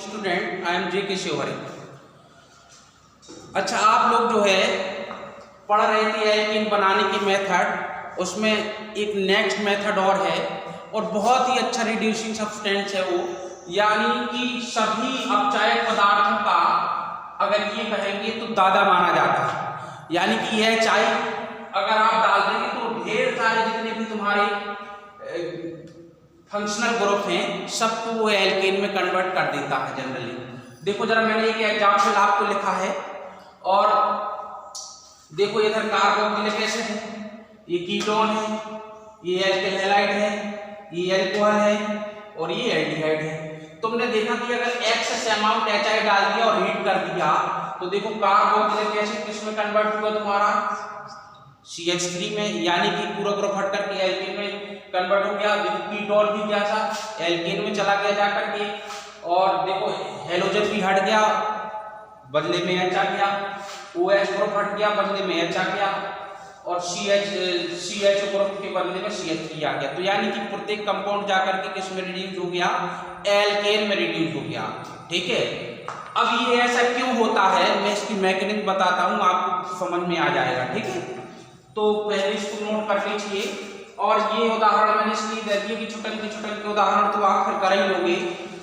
Student, I am जे के शिवहरी। अच्छा, आप लोग जो है पढ़ रहे थे एल्कीन बनाने की मेथड, उसमें एक नेक्स्ट मेथड और है और बहुत ही अच्छा रिड्यूसिंग सब्सटेंस है वो, यानी कि सभी अपचायक पदार्थों का अगर ये कहेंगे तो दादा माना जाता है। यानी कि यह चाय अगर आप डाल देंगे तो ढेर सारे जितने भी तुम्हारे फंक्शनल ग्रुप हैं सबको वो एल्केन में कन्वर्ट कर देता है जनरली। देखो जरा, मैंने एक एग्जाम्पल आपको लिखा है और देखो इधर कार्बोक्सिलिक एसिड है, ये कीटोन है, ये एल्किल हैलाइड है, ये अल्कोहल है और ये एल्डिहाइड है। तुमने देखा कि अगर एक्सेस अमाउंट HI डाल दिया और हीट कर दिया तो देखो कार्बोक्सिलिक एसिड किसमें कन्वर्ट हुआ तुम्हारा CH3 में, यानी कि पूरा ग्रुप हट करके एल्केन में कन्वर्ट हो गया। देखो कीटोन भी क्या था, एल्केन में चला गया जाकर के, और देखो हेलोजन भी हट गया, बदले में H आ गया, OH ग्रुप हट गया, बदले में H आ गया, और CH ग्रुप के बदले में CH3 आ गया। तो यानी कि प्रत्येक कंपाउंड जाकर के किस में रिड्यूस हो गया, एल्केन में रिड्यूस हो गया। ठीक है, अब ये ऐसा क्यों होता है मैं इसकी मैकेनिज्म बताता हूँ, आपको समझ में आ जाएगा। ठीक है, तो पहले इसको नोट कर लीजिए। और ये उदाहरण मैंने इसलिए दे दिए कि छुटन के उदाहरण तो आप फिर कर ही लोगे।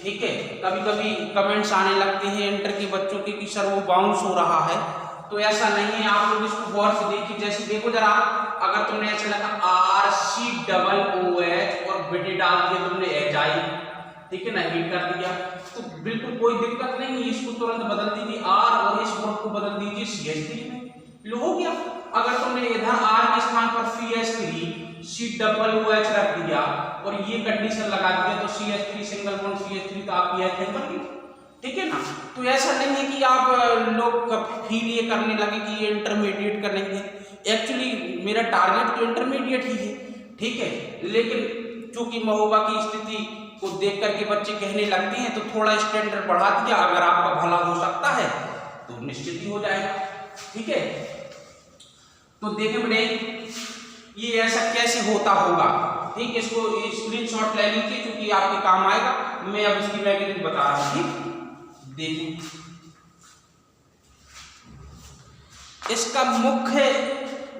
ठीक है, कभी कभी कमेंट्स आने लगते हैं इंटर के बच्चों के कि सर वो बाउंस हो रहा है, तो ऐसा नहीं है। आप लोग इसको गौर से देखिए। जैसे देखो जरा, अगर तुमने ऐसे लगा RCOOH और बेटे डाल दिए तुमने HI, ठीक है ना, हीट कर दिया, तो बिल्कुल कोई दिक्कत नहीं है, इसको तुरंत बदल दीजिए R और इस ग्रुप को बदल दीजिए CH3 में, लो हो गया। अगर तुमने इधर R के स्थान पर CH3 COOH रख दिया और ये कंडीशन लगा दिया तो CH3 सिंगल बॉन्ड CH3 तो आपकी एल्केन बन गई। ठीक है ना, तो ऐसा नहीं है कि आप लोग फील ये करने लगे कि ये इंटरमीडिएट करेंगे। एक्चुअली मेरा टारगेट तो इंटरमीडिएट ही है। ठीक है, लेकिन चूंकि महोबा की स्थिति को देख करके बच्चे कहने लगते हैं तो थोड़ा स्टैंडर्ड बढ़ा दिया। अगर आपका भला हो सकता है तो निश्चित ही हो जाएगा। ठीक है, तो देखें बेटे ये ऐसा कैसे होता होगा। ठीक, इसको स्क्रीनशॉट ले लीजिए क्योंकि आपके काम आएगा। मैं अब इसकी मैकेनिज्म बता रहा हूं। ठीक, देखिए इसका मुख्य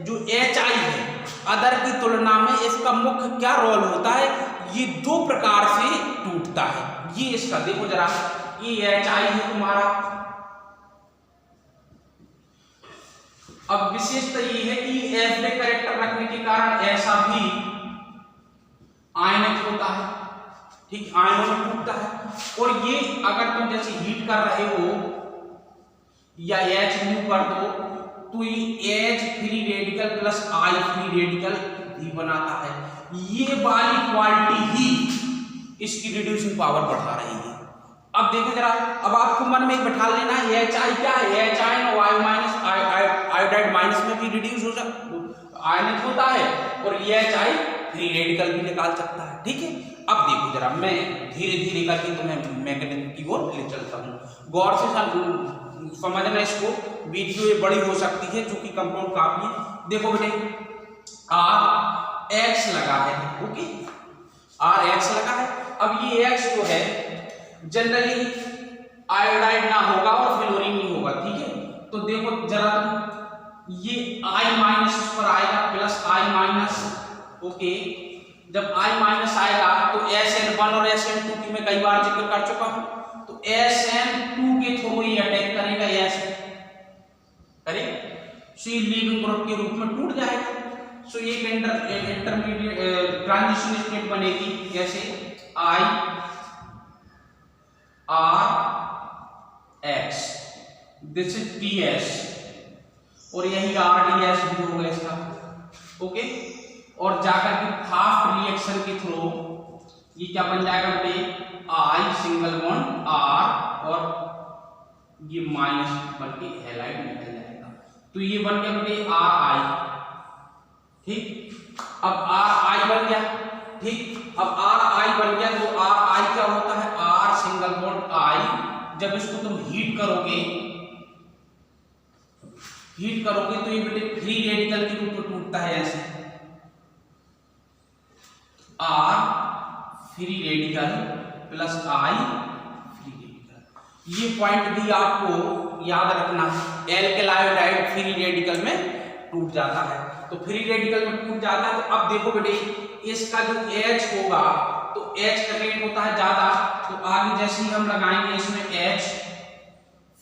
जो HI है अदर की तुलना में इसका मुख्य क्या रोल होता है, ये दो प्रकार से टूटता है। ये इसका देखो जरा, ये HI है तुम्हारा। अब विशेषता ये है कि FD कैरेक्टर रखने के कारण ऐसा भी आयनिक होता है। ठीक, आयनों में टूटता है। और ये अगर तुम जैसे हीट कर रहे हो या H न्यू कर दो तो ये H free radical plus I free radical भी बनाता है। ये वाली क्वालिटी ही इसकी रिड्यूसिंग पावर बढ़ा रही है। अब देखो जरा, अब आपको मन में बैठा लेना है HI क्या है, HI वायु माइनस आयोडाइड माइनस में भी रिड्यूस हो सकता, आयनिक होता है, और ये HI फ्री रेडिकल भी निकाल सकता है। ठीक है, अब देखो जरा, मैं धीरे धीरे करके तुम्हें मैकेनिज्म की ओर ले चलता हूँ। गौर से समझना इसको, वीडियो ये बड़ी हो सकती है क्योंकि कंपाउंड काफी है। देखो बेटे RX लगा है, ओके, RX लगा है। अब ये X जो है जनरली आयोडाइड ना होगा और फ्लोरीन नहीं होगा। ठीक है, तो देखो जरा तुम, ये I माइनस पर आएगा प्लस I माइनस, ओके। जब I माइनस आएगा तो SN1 और SN2 की मैं कई बार जिक्र कर चुका हूं, तो SN2 के थ्रू ही अटैक करेगा, SN करेगा, सो ये लीविंग ग्रुप के रूप में टूट जाएगा। सो एक इंटरमीडिएट ट्रांजिशन स्टेट बनेगी, जैसे IRX, दिस इज TS, और यही RDS भी होगा इसका, ओके। और जाकर के फास्ट रिएक्शन के थ्रू ये क्या बन जाएगा बेटे, I सिंगल बॉन्ड R और ये माइनस बन के हैलाइड निकल जाएगा, तो ये बन गया बेटे RI। ठीक, अब RI बन गया। ठीक, अब RI बन गया तो RI क्या होता है, R सिंगल बॉन्ड I। जब इसको तुम हीट करोगे तो ये बेटे फ्री रेडिकल के रूप में टूटता है, ऐसे R free radical plus I free radical. ये पॉइंट भी आपको याद रखना। एल्किल आयोडाइड फ्री रेडिकल में टूट जाता है, तो फ्री रेडिकल में टूट जाता है। तो अब देखो बेटे इसका जो H होगा तो H का रेट होता है ज्यादा, तो आगे जैसे ही हम लगाएंगे इसमें H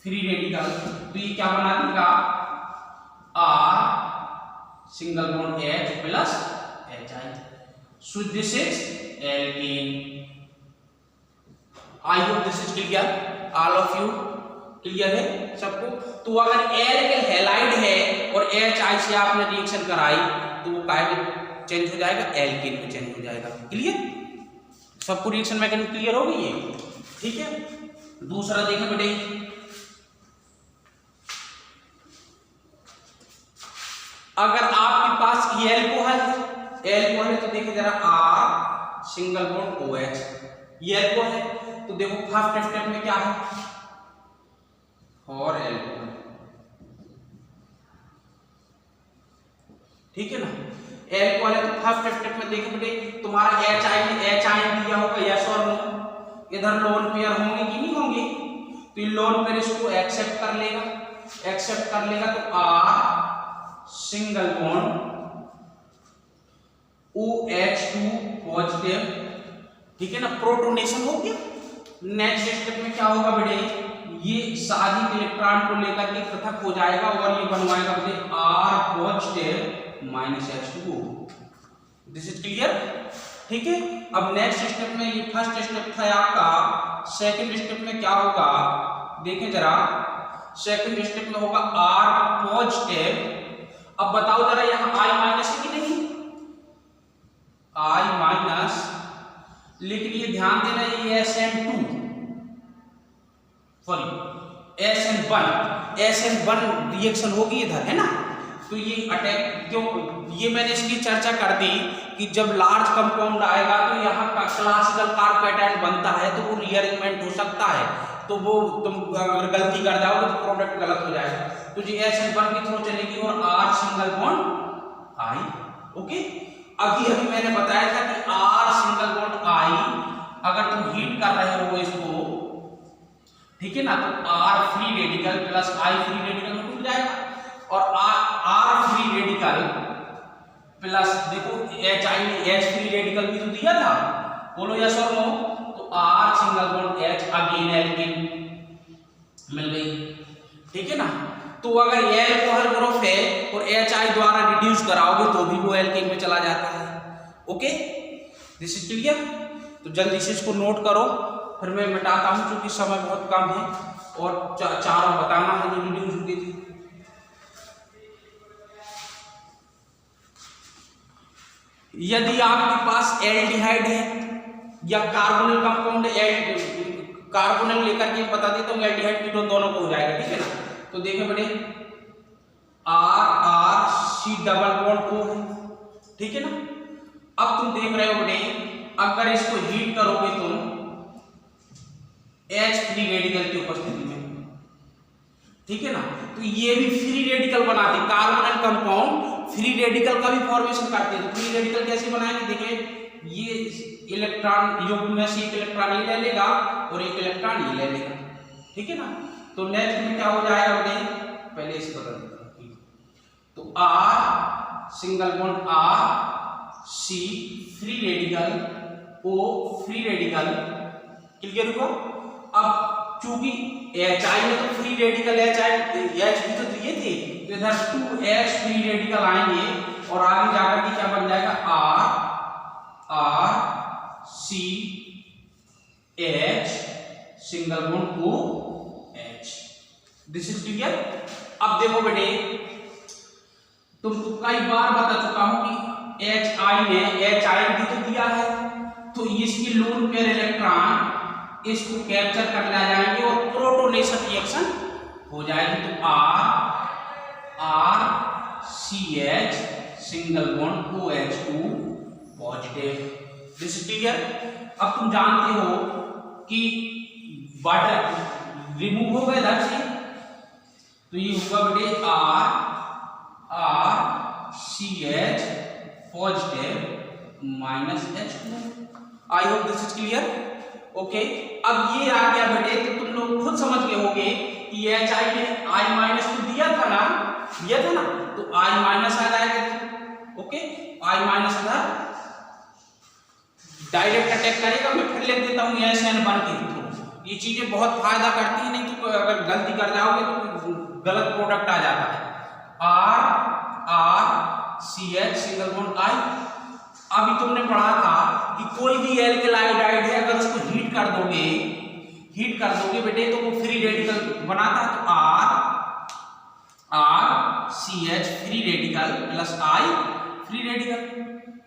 फ्री रेडिकल, तो ये क्या बना देगा R single bond H plus HI। So this is alkene. I hope this is clear, all of you clear है सबको। तो अगर एल्किल हैलाइड है और HI से आपने रिएक्शन कराई तो वो काय में चेंज हो जाएगा, एल्कीन में चेंज हो जाएगा। क्लियर, सबको रिएक्शन मैकेनिज्म क्लियर हो गई है, ठीक है। दूसरा देखो बेटे, अगर आपके पास ये एल्कोहल है तो देखो जरा R सिंगल बॉन्ड OH, ये एल्कोहल है तो देखो फर्स्ट स्टेप में क्या है और एल्कोहल, ठीक है ना। एल्कोहल है तो फर्स्ट स्टेप में देखो बेटे तुम्हारा HI दिया होगा यस और नो, इधर लोन पेयर होंगे कि नहीं होंगे, तो ये लोन पेयर इसको एक्सेप्ट कर लेगा तो R single bond OH2 positive, ठीक है ना, प्रोटोनेशन हो गया। नेक्स्ट स्टेप में क्या होगा बेटे, ये सारी इलेक्ट्रॉन को लेकर के पृथक हो जाएगा और ये बनवाएगा बेटे R positive minus H2O। This is clear, ठीक है। अब नेक्स्ट स्टेप में, ये फर्स्ट स्टेप था आपका, सेकंड स्टेप में क्या होगा देखें जरा, सेकंड स्टेप में होगा R पॉजिटिव। अब बताओ जरा यहाँ I माइनस है कि नहीं, I माइनस, लेकिन ये ध्यान देना ये SN2 सॉरी SN1 रिएक्शन होगी इधर, है ना। तो ये अटैक क्यों, ये मैंने इसकी चर्चा कर दी कि जब लार्ज कंपाउंड आएगा तो यहाँ का क्लासिकल कार्बोकेटायन बनता है तो वो रीअरेंजमेंट हो सकता है, तो वो तुम अगर गलती कर जाओगे तो प्रोडक्ट गलत हो जाएगा। तो ये SN1 की थ्रू चलेगी और R single bond I, okay. अभी मैंने बताया था कि R सिंगल बॉन्ड I अगर तुम हीट कर रहे हो इसको, ठीक है ना, तो R free radical plus I free radical में टूट जाएगा और R फ्री रेडिकल प्लस देखो HI ने H फ्री रेडिकल भी तो दिया था, बोलो यस और नो, तो R single bond H again alkene मिल गई, ठीक है ना। तो अगर ये एल्कोहल ग्रुप है और HI द्वारा रिड्यूस कराओगे तो भी वो एल्कीन में चला जाता है, ओके। This is clear. तो जल्दी से इसको नोट करो, फिर मैं मिटाता हूं क्योंकि समय बहुत कम है और चारों बताना है जो रिड्यूस हुई थी। यदि आपके पास एल्डिहाइड है या कार्बोनिल कंपाउंड, कार्बोनिल लेकर के बता देता हूँ, एल्डिहाइड कीटोन दोनों को हो जाएगा, ठीक है ना। तो देखें बेटे RC डबल बॉन्ड O है, ठीक है ना। अब तुम देख रहे हो बेटे अगर इसको हीट करोगे तुम H फ्री रेडिकल की उपस्थिति में, ठीक है ना, तो ये भी फ्री रेडिकल बनाते, कार्बोनिल कंपाउंड फ्री रेडिकल का भी फॉर्मेशन करते हैं। तो फ्री रेडिकल कैसे बनाएंगे, देखिए ये इलेक्ट्रॉन युग्म में से एक इलेक्ट्रॉन ये ले लेगा और एक इलेक्ट्रॉन ये ले लेगा, ठीक है ना। तो नेक्स्ट में क्या हो जाएगा बेटे, पहले इसे बदल देते हैं, तो R single bond R C free radical O free radical, clear हुआ। अब चूंकि HI में तो फ्री रेडिकल H भी तो दिए थे, तो इधर 2H फ्री रेडिकल आएंगे और आगे जाकर के क्या बन जाएगा R C H single bond OH। This is clear. अब देखो बेटे तुमको कई बार बता चुका हूं कि HI ने HI भी तो दिया है, तो इसकी लोन पेयर इलेक्ट्रॉन इसको कैप्चर कर ला जाएंगे और प्रोटोनेशन रिएक्शन हो जाएगी। तो R CH single bond OH2 positive. This is clear. अब तुम जानते हो कि वाटर रिमूव हो गए इधर से, तो ये होगा बेटे R CH positive minus H2। I hope this is clear, okay. अब ये आ गया बेटे, तो तुम लोग खुद समझ कि HI में I माइनस तो दिया था ना, तो I माइनस आ जाएगा। ओके, I माइनस इधर डायरेक्ट अटैक करेगा। मैं फिर लिख देता हूँ SN1 के थ्रू। ये चीजें बहुत फायदा करती है, नहीं तो अगर गलती कर जाओगे तो गलत प्रोडक्ट आ जाता है। RCH single bond I। अभी तुमने पढ़ा था कि कोई भी एल्केलाइड है, अगर उसको हीट कर दोगे बेटे तो वो फ्री रेडिकल बनाता है। तो RCH free radical plus I free radical.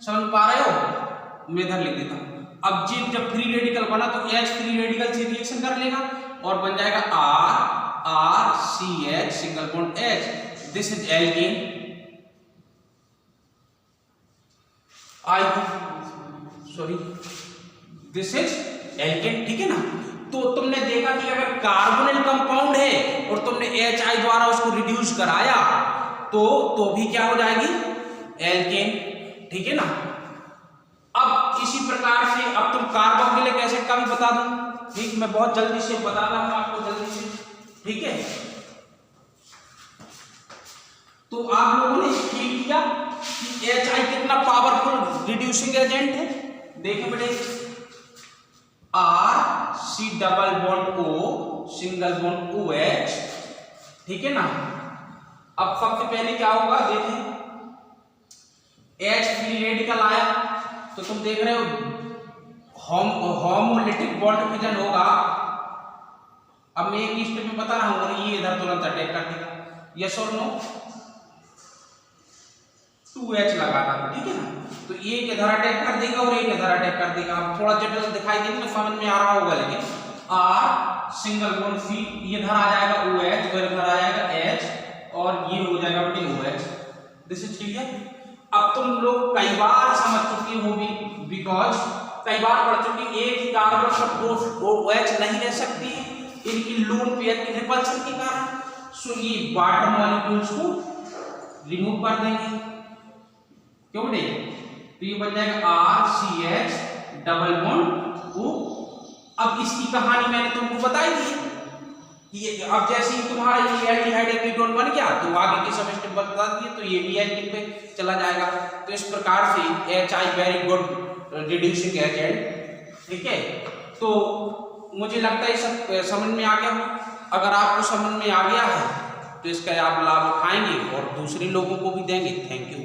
समझ पा रहे हो? मैं इधर लिख देता हूं। अब जब फ्री रेडिकल बना तो H फ्री रेडिकल से रिएक्शन कर लेगा और बन जाएगा RCH single bond H। This is alkane. This is alkane, ठीक है ना। तो तुमने देखा कि अगर कार्बोनिल कंपाउंड है और तुमने HI द्वारा उसको रिड्यूस कराया तो भी क्या हो जाएगी? एल्केन, ठीक है ना। अब इसी प्रकार से अब तुम कार्बोक्सिलिक एसिड का भी बता दूं, ठीक, मैं बहुत जल्दी से बता रहा हूं आपको, जल्दी से, ठीक है। तो आप लोगों ने फील किया कि HI कितना पावरफुल रिड्यूसिंग एजेंट है। देखिए बेटे, RC double bond O single bond OH, ठीक है ना। अब सबसे पहले क्या होगा, देखें, H फ्री रेडिकल आया तो तुम देख रहे हो होमोलिटिक बॉन्ड फिजन होगा। अब मैं एक स्टेप में बता रहा हूं और ये इधर तुरंत अटैक कर देगा। यस और नो? 2H लगाना, ठीक है ना। तो एक इधर अटैक कर देगा और एक इधर अटैक कर देगा। अब थोड़ा जटिल दिखाई देगा, समझ में आ रहा होगा, लेकिन R सिंगल बॉन्ड C ये इधर आ जाएगा OH और इधर आ जाएगा H और ये हो जाएगा बेटे OH। This is clear. अब तुम लोग कई बार समझ चुके हो भी, बिकॉज कई बार पढ़ चुके, एक ही कार्बन पर दो OH नहीं रह सकती है इनकी लोन पेयर की रिपल्शन के कारण। सो ये वाटर मॉलिक्यूल्स को रिमूव कर देंगे, क्यों बेटे? तो ये बन जाएगा RCH डबल बॉन्ड O। अब इसकी कहानी मैंने तुमको बताई थी कि अब जैसे ही तुम्हारा ये एल्डिहाइड कीटोन बन गया तो आगे के सब स्टेप बता दिए, तो ये भी एल्किन पे चला जाएगा। तो इस प्रकार से HI very good reducing agent, ठीक है। तो मुझे लगता है सब समझ में आ गया हो। अगर आपको समझ में आ गया है तो इसका आप लाभ उठाएंगे और दूसरे लोगों को भी देंगे। Thank you.